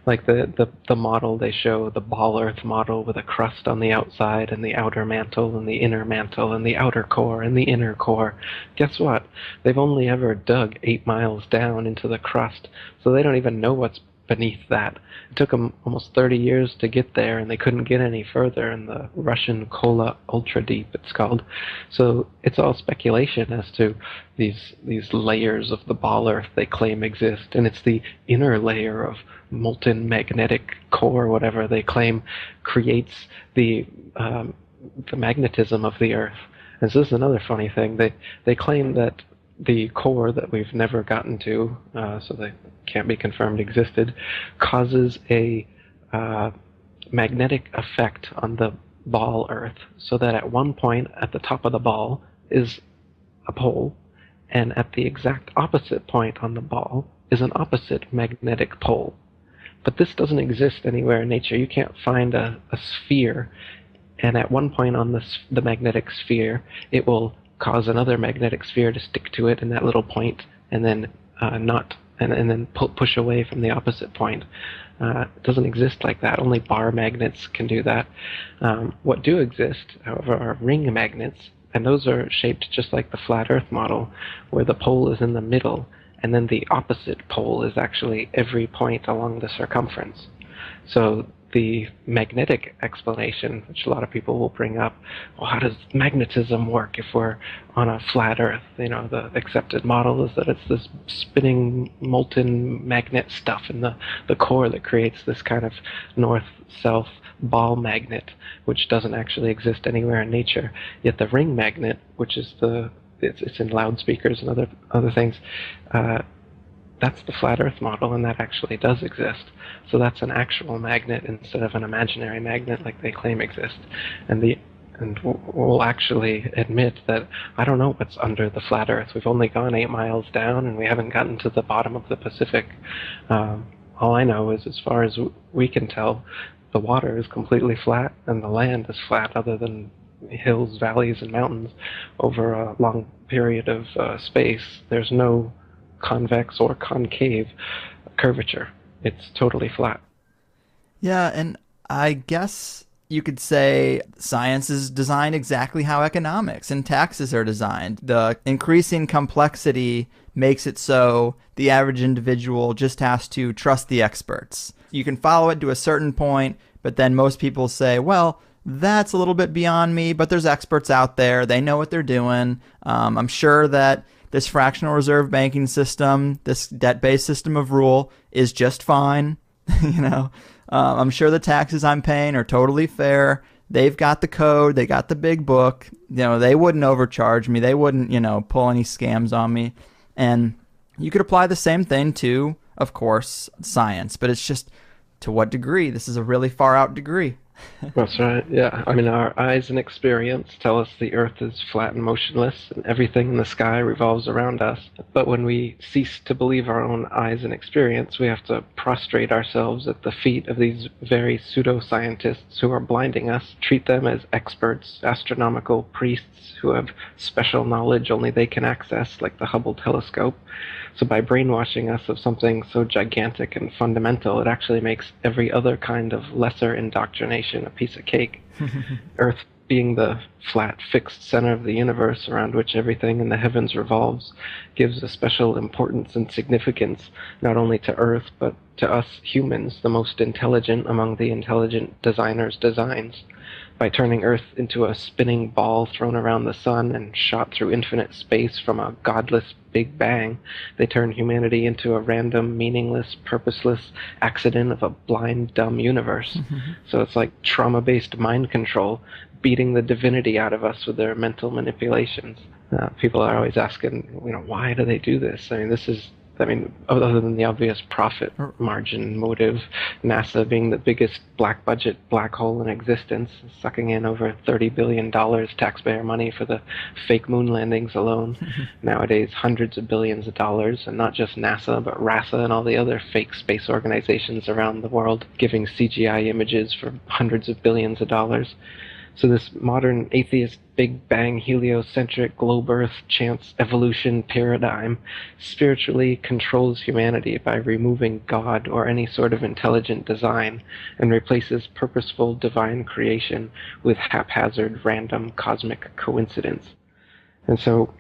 Like the model they show, the ball Earth model with a crust on the outside and the outer mantle and the inner mantle and the outer core and the inner core. Guess what? They've only ever dug 8 miles down into the crust, so they don't even know what's beneath that. It took them almost 30 years to get there, and they couldn't get any further in the Russian Kola Ultra Deep, it's called. So it's all speculation as to these layers of the ball Earth they claim exist, and it's the inner layer of molten magnetic core, whatever they claim, creates the magnetism of the Earth. And so this is another funny thing. They claim that the core that we've never gotten to, so they can't be confirmed existed, causes a magnetic effect on the ball Earth, so that at one point at the top of the ball is a pole, and at the exact opposite point on the ball is an opposite magnetic pole. But this doesn't exist anywhere in nature. You can't find a sphere, and at one point on the magnetic sphere, it will cause another magnetic sphere to stick to it in that little point, and then then push away from the opposite point. It doesn't exist like that. Only bar magnets can do that. What do exist, however, are ring magnets, and those are shaped just like the flat Earth model, where the pole is in the middle, and then the opposite pole is actually every point along the circumference. So the magnetic explanation, which a lot of people will bring up, well, how does magnetism work if we're on a flat Earth? You know, the accepted model is that it's this spinning molten magnet stuff in the core that creates this kind of north-south ball magnet, which doesn't actually exist anywhere in nature. Yet the ring magnet, which is it's in loudspeakers and other things, that's the flat Earth model, and that actually does exist. So that's an actual magnet instead of an imaginary magnet like they claim exists. And we'll actually admit that I don't know what's under the flat Earth. We've only gone 8 miles down, and we haven't gotten to the bottom of the Pacific. All I know is, as far as we can tell, the water is completely flat, and the land is flat, other than hills, valleys, and mountains over a long period of space. There's no convex or concave curvature. It's totally flat. Yeah, and I guess you could say science is designed exactly how economics and taxes are designed. The increasing complexity makes it so the average individual just has to trust the experts. You can follow it to a certain point, but then most people say, well, that's a little bit beyond me, but there's experts out there. They know what they're doing. I'm sure that this fractional reserve banking system, this debt-based system of rule is just fine. I'm sure the taxes I'm paying are totally fair. They've got the code. They got the big book. They wouldn't overcharge me. They wouldn't, pull any scams on me. And you could apply the same thing to, of course, science, but it's just to what degree? This is a really far out degree. That's right, yeah. I mean, our eyes and experience tell us the Earth is flat and motionless, and everything in the sky revolves around us. But when we cease to believe our own eyes and experience, we have to prostrate ourselves at the feet of these very pseudoscientists who are blinding us, treat them as experts, astronomical priests who have special knowledge only they can access, like the Hubble telescope. So by brainwashing us of something so gigantic and fundamental, it actually makes every other kind of lesser indoctrination a piece of cake. Earth being the flat, fixed center of the universe around which everything in the heavens revolves gives a special importance and significance not only to Earth, but to us humans, the most intelligent among the intelligent designers' designs. By turning Earth into a spinning ball thrown around the sun and shot through infinite space from a godless Big Bang, they turn humanity into a random, meaningless, purposeless accident of a blind, dumb universe. So it's like trauma-based mind control, beating the divinity out of us with their mental manipulations. People are always asking, why do they do this? Other than the obvious profit margin motive, NASA being the biggest black budget black hole in existence, sucking in over $30 billion taxpayer money for the fake moon landings alone. Nowadays, hundreds of billions of dollars, and not just NASA, but RASA and all the other fake space organizations around the world giving CGI images for hundreds of billions of dollars. So this modern atheist Big Bang heliocentric globe Earth chance evolution paradigm spiritually controls humanity by removing God or any sort of intelligent design and replaces purposeful divine creation with haphazard random cosmic coincidence. And so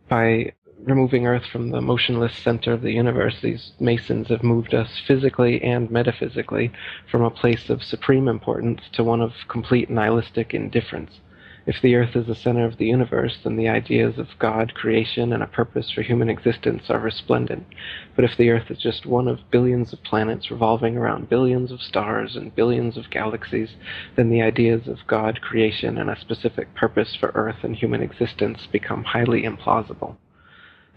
by removing Earth from the motionless center of the universe, these Masons have moved us physically and metaphysically from a place of supreme importance to one of complete nihilistic indifference. If the Earth is the center of the universe, then the ideas of God, creation, and a purpose for human existence are resplendent. But if the Earth is just one of billions of planets revolving around billions of stars and billions of galaxies, then the ideas of God, creation, and a specific purpose for Earth and human existence become highly implausible.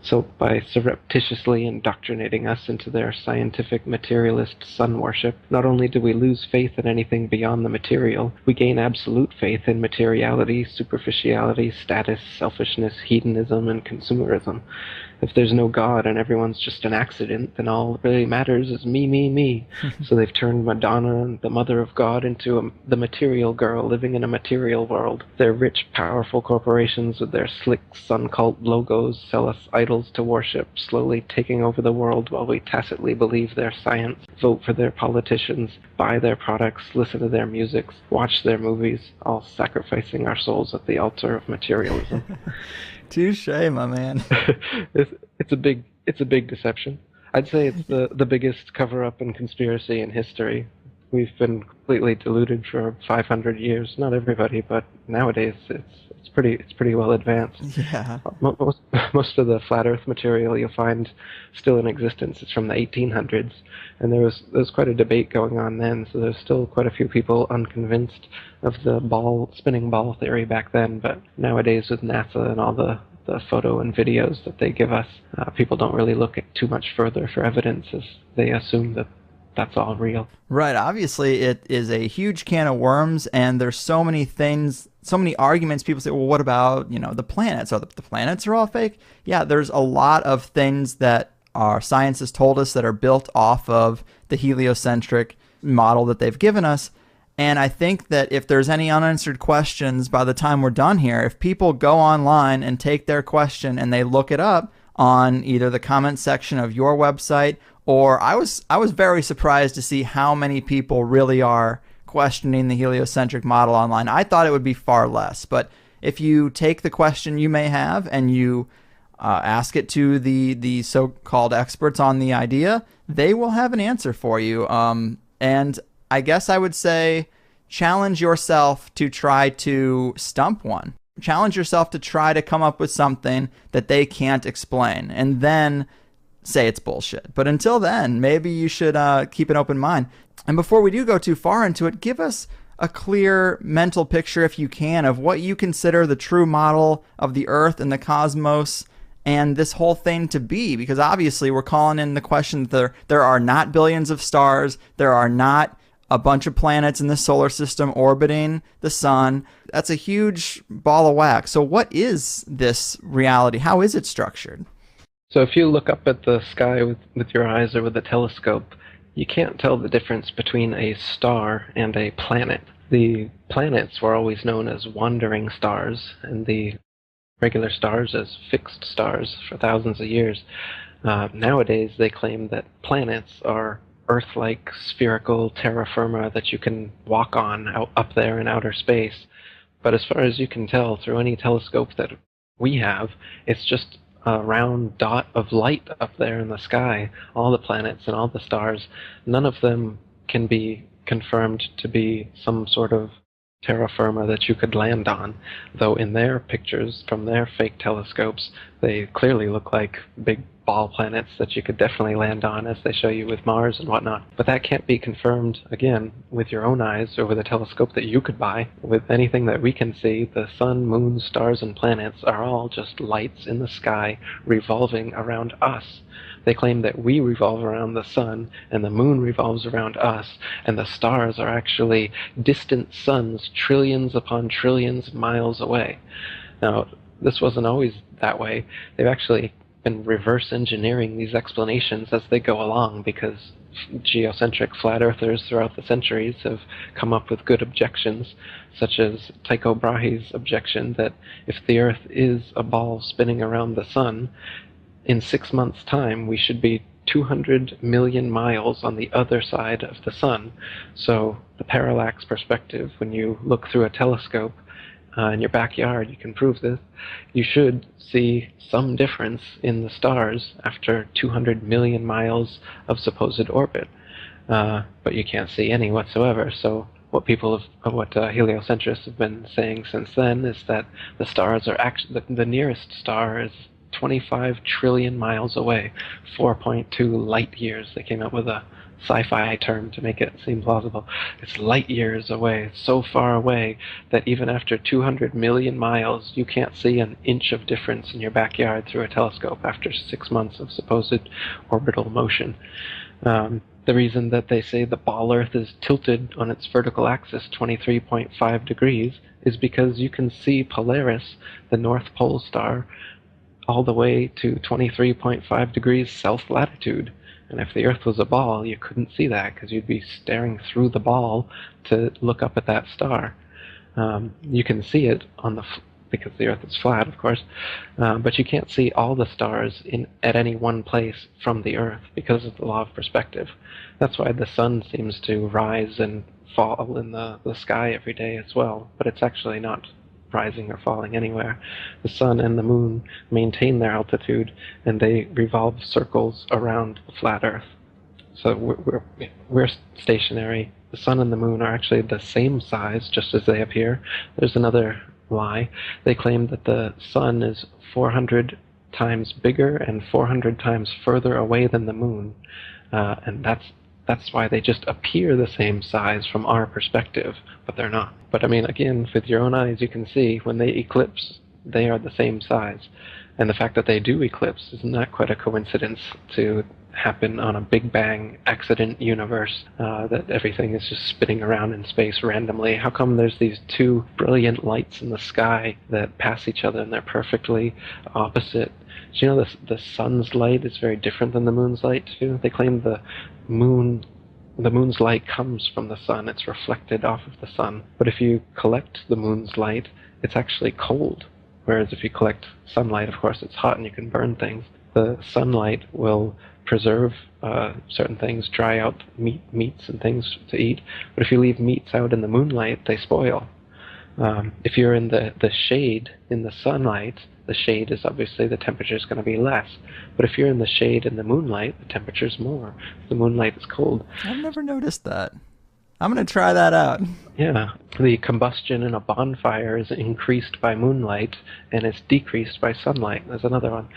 So by surreptitiously indoctrinating us into their scientific materialist sun worship, not only do we lose faith in anything beyond the material, we gain absolute faith in materiality, superficiality, status, selfishness, hedonism, and consumerism. If there's no God and everyone's just an accident, then all that really matters is me, me, me. So they've turned Madonna, the mother of God, into the material girl living in a material world. Their rich, powerful corporations with their slick sun cult logos sell us idols to worship, slowly taking over the world while we tacitly believe their science, vote for their politicians, buy their products, listen to their music, watch their movies, all sacrificing our souls at the altar of materialism. Touche, my man. It's a big deception. I'd say it's the biggest cover-up and conspiracy in history. We've been completely deluded for 500 years. Not everybody, but nowadays it's pretty well advanced. Yeah. Most of the flat Earth material you'll find still in existence is from the 1800s, and there was quite a debate going on then. So there's still quite a few people unconvinced of the spinning ball theory back then. But nowadays with NASA and all the photo and videos that they give us, people don't really look at too much further for evidence, as they assume that that's all real. Right. Obviously, it is a huge can of worms, and there's so many things, so many arguments. People say, well, what about, the planets? So the planets are all fake? Yeah, there's a lot of things that our science has told us that are built off of the heliocentric model that they've given us. And I think that if there's any unanswered questions by the time we're done here, if people go online and take their question and they look it up, on either the comment section of your website, or I was very surprised to see how many people really are questioning the heliocentric model online. I thought it would be far less, but if you take the question you may have and you ask it to the so-called experts on the idea, they will have an answer for you. And I guess I would say challenge yourself to try to stump one. Challenge yourself to try to come up with something that they can't explain, and then say it's bullshit. But until then, maybe you should keep an open mind. And before we do go too far into it, give us a clear mental picture, if you can, of what you consider the true model of the Earth and the cosmos and this whole thing to be. Because obviously we're calling in the question that there are not billions of stars, there are not a bunch of planets in the solar system orbiting the sun. That's a huge ball of wax. So what is this reality? How is it structured? So if you look up at the sky with your eyes or with a telescope, you can't tell the difference between a star and a planet. The planets were always known as wandering stars, and the regular stars as fixed stars for thousands of years. Nowadays, they claim that planets are Earth-like spherical terra firma that you can walk on up there in outer space. But as far as you can tell through any telescope that we have, it's just a round dot of light up there in the sky. All the planets and all the stars, none of them can be confirmed to be some sort of terra firma that you could land on, though in their pictures from their fake telescopes, they clearly look like big ball planets that you could definitely land on, as they show you with Mars and whatnot. But that can't be confirmed, again, with your own eyes or with a telescope that you could buy. With anything that we can see, the sun, moon, stars, and planets are all just lights in the sky revolving around us. They claim that we revolve around the sun, and the moon revolves around us, and the stars are actually distant suns trillions upon trillions of miles away. Now, this wasn't always that way. They've actually been reverse engineering these explanations as they go along, because geocentric flat earthers throughout the centuries have come up with good objections, such as Tycho Brahe's objection that if the Earth is a ball spinning around the sun, in 6 months' time we should be 200 million miles on the other side of the sun. So the parallax perspective, when you look through a telescope in your backyard, you can prove this, you should see some difference in the stars after 200 million miles of supposed orbit. But you can't see any whatsoever. So what heliocentrists have been saying since then is that the stars are actually, the nearest star is 25 trillion miles away, 4.2 light years. They came up with a sci-fi term to make it seem plausible. It's light years away. It's so far away that even after 200 million miles, you can't see an inch of difference in your backyard through a telescope after 6 months of supposed orbital motion. The reason that they say the ball Earth is tilted on its vertical axis 23.5 degrees is because you can see Polaris, the North Pole star, all the way to 23.5 degrees south latitude. And if the Earth was a ball, you couldn't see that because you'd be staring through the ball to look up at that star. You can see it on because the Earth is flat, of course, but you can't see all the stars at any one place from the Earth because of the law of perspective. That's why the sun seems to rise and fall in the sky every day as well, but it's actually not rising or falling anywhere. The sun and the moon maintain their altitude, and they revolve circles around the flat Earth. So we're stationary. The sun and the moon are actually the same size, just as they appear. There's another lie. They claim that the sun is 400 times bigger and 400 times further away than the moon, and that's why they just appear the same size from our perspective, but they're not. But I mean, again, with your own eyes, you can see when they eclipse, they are the same size. And the fact that they do eclipse is not quite a coincidence to happen on a Big Bang accident universe, that everything is just spinning around in space randomly. How come there's these two brilliant lights in the sky that pass each other and they're perfectly opposite? Do you know the sun's light is very different than the moon's light too? They claim the moon's light comes from the sun. It's reflected off of the sun. But if you collect the moon's light, it's actually cold. Whereas if you collect sunlight, of course, it's hot and you can burn things. the sunlight will preserve certain things, dry out meats and things to eat. But if you leave meats out in the moonlight, they spoil. If you're in the shade in the sunlight, the shade is obviously the temperature is going to be less. But if you're in the shade in the moonlight, the temperature is more. The moonlight is cold. I've never noticed that. I'm going to try that out. Yeah, the combustion in a bonfire is increased by moonlight, and it's decreased by sunlight. There's another one.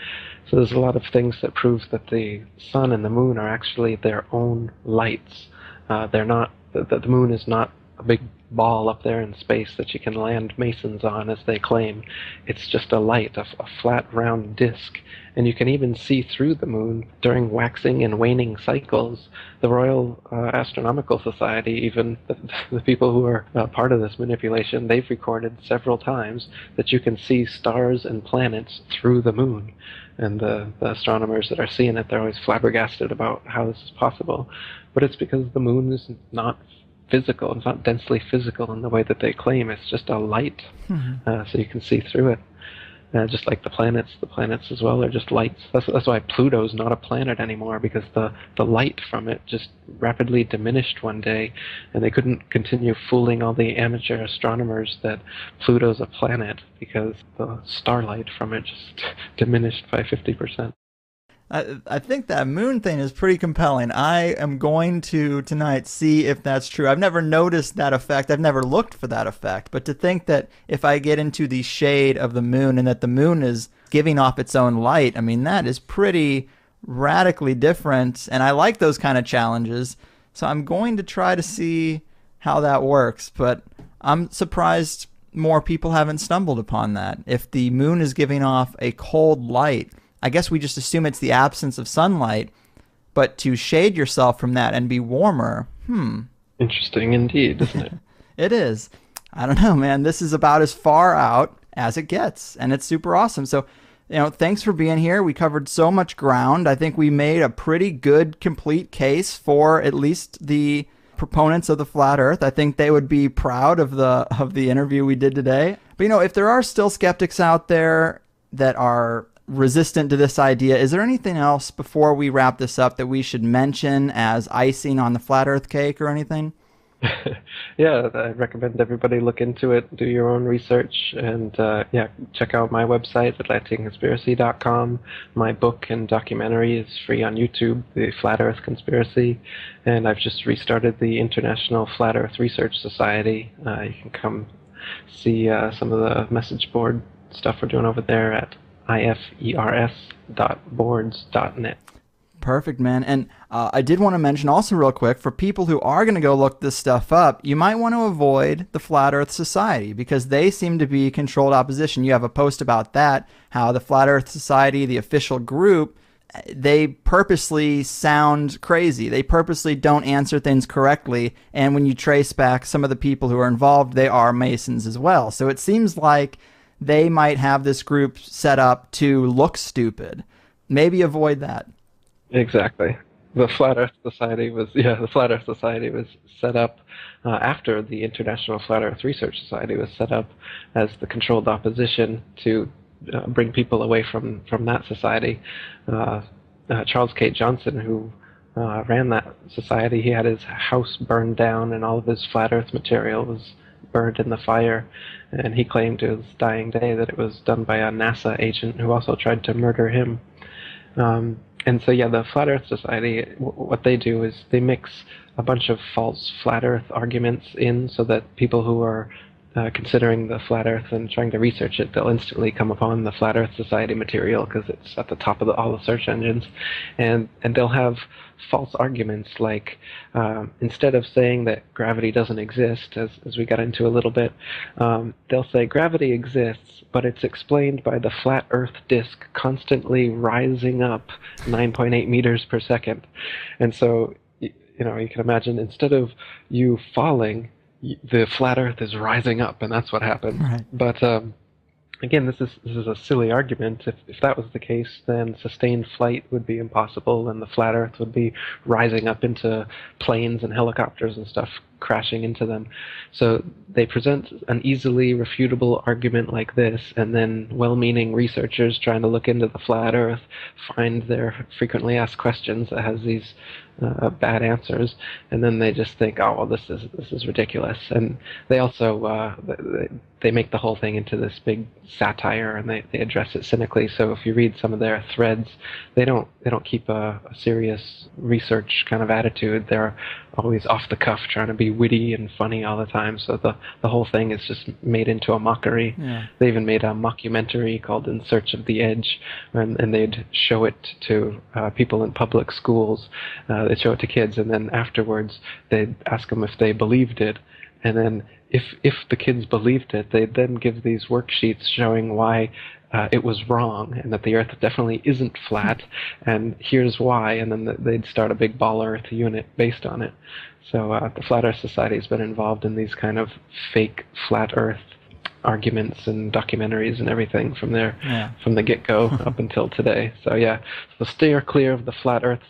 So there's a lot of things that prove that the sun and the moon are actually their own lights. They're not. The moon is not a big ball up there in space that you can land masons on, as they claim. It's just a light, a flat, round disk. And you can even see through the moon during waxing and waning cycles. The Royal Astronomical Society, even the people who are part of this manipulation, they've recorded several times that you can see stars and planets through the moon. And the astronomers that are seeing it, they're always flabbergasted about how this is possible. But it's because the moon is not physical. It's not densely physical in the way that they claim. It's just a light, so you can see through it. Just like the planets as well are just lights. That's why Pluto's not a planet anymore, because the light from it just rapidly diminished one day, and they couldn't continue fooling all the amateur astronomers that Pluto's a planet, because the starlight from it just diminished by 50%. I think that moon thing is pretty compelling. I am going to tonight see if that's true. I've never noticed that effect. I've never looked for that effect. But to think that if I get into the shade of the moon and that the moon is giving off its own light, I mean, that is pretty radically different. And I like those kind of challenges. So I'm going to try to see how that works. But I'm surprised more people haven't stumbled upon that. If the moon is giving off a cold light, I guess we just assume it's the absence of sunlight, but to shade yourself from that and be warmer, Interesting indeed, isn't it? It is. I don't know, man. This is about as far out as it gets, and it's super awesome. So, thanks for being here. We covered so much ground. I think we made a pretty good, complete case for at least the proponents of the flat Earth. I think they would be proud of the interview we did today. But, if there are still skeptics out there that are resistant to this idea, is there anything else before we wrap this up that we should mention as icing on the flat Earth cake or anything? Yeah, I recommend everybody look into it, do your own research, and check out my website, atlanteanconspiracy.com. My book and documentary is free on YouTube, The Flat Earth Conspiracy, and I've just restarted the International Flat Earth Research Society. You can come see some of the message board stuff we're doing over there at ifers.boards.net. Perfect, man. And I did want to mention also real quick, for people who are going to go look this stuff up, you might want to avoid the Flat Earth Society, because they seem to be controlled opposition. You have a post about that, how the Flat Earth Society, the official group, they purposely sound crazy. They purposely don't answer things correctly. And when you trace back some of the people who are involved, they are Masons as well. So it seems like they might have this group set up to look stupid. Maybe avoid that. Exactly. The Flat Earth Society was set up after the International Flat Earth Research Society was set up as the controlled opposition to bring people away from that society. Charles K. Johnson, who ran that society, he had his house burned down and all of his flat Earth material was burned in the fire, and he claimed to his dying day that it was done by a NASA agent who also tried to murder him. And so, the Flat Earth Society, what they do is they mix a bunch of false flat Earth arguments in, so that people who are considering the flat Earth and trying to research it, they'll instantly come upon the Flat Earth Society material because it's at the top of all the search engines, and they'll have false arguments like instead of saying that gravity doesn't exist, as we got into a little bit, they'll say gravity exists, but it's explained by the flat Earth disk constantly rising up 9.8 meters per second, and so you can imagine, instead of you falling, the flat Earth is rising up, and that's what happened. Right. But again, this is a silly argument. If that was the case, then sustained flight would be impossible, and the flat Earth would be rising up into planes and helicopters and stuff crashing into them. So they present an easily refutable argument like this, and then well-meaning researchers trying to look into the flat Earth find their frequently asked questions that has these bad answers, and then they just think, oh well, this is ridiculous. And they also they make the whole thing into this big satire, and they address it cynically. So if you read some of their threads, they don't keep a serious research kind of attitude. They're always off the cuff, trying to be witty and funny all the time. So the whole thing is just made into a mockery. Yeah. They even made a mockumentary called In Search of the Edge, and they'd show it to people in public schools. They'd show it to kids, and then afterwards they'd ask them if they believed it. And then if the kids believed it, they'd then give these worksheets showing why it was wrong, and that the Earth definitely isn't flat, and here's why, and then they'd start a big ball Earth unit based on it. So the Flat Earth Society has been involved in these kind of fake flat Earth arguments and documentaries and everything from the get-go up until today. So yeah, so steer clear of the Flat Earth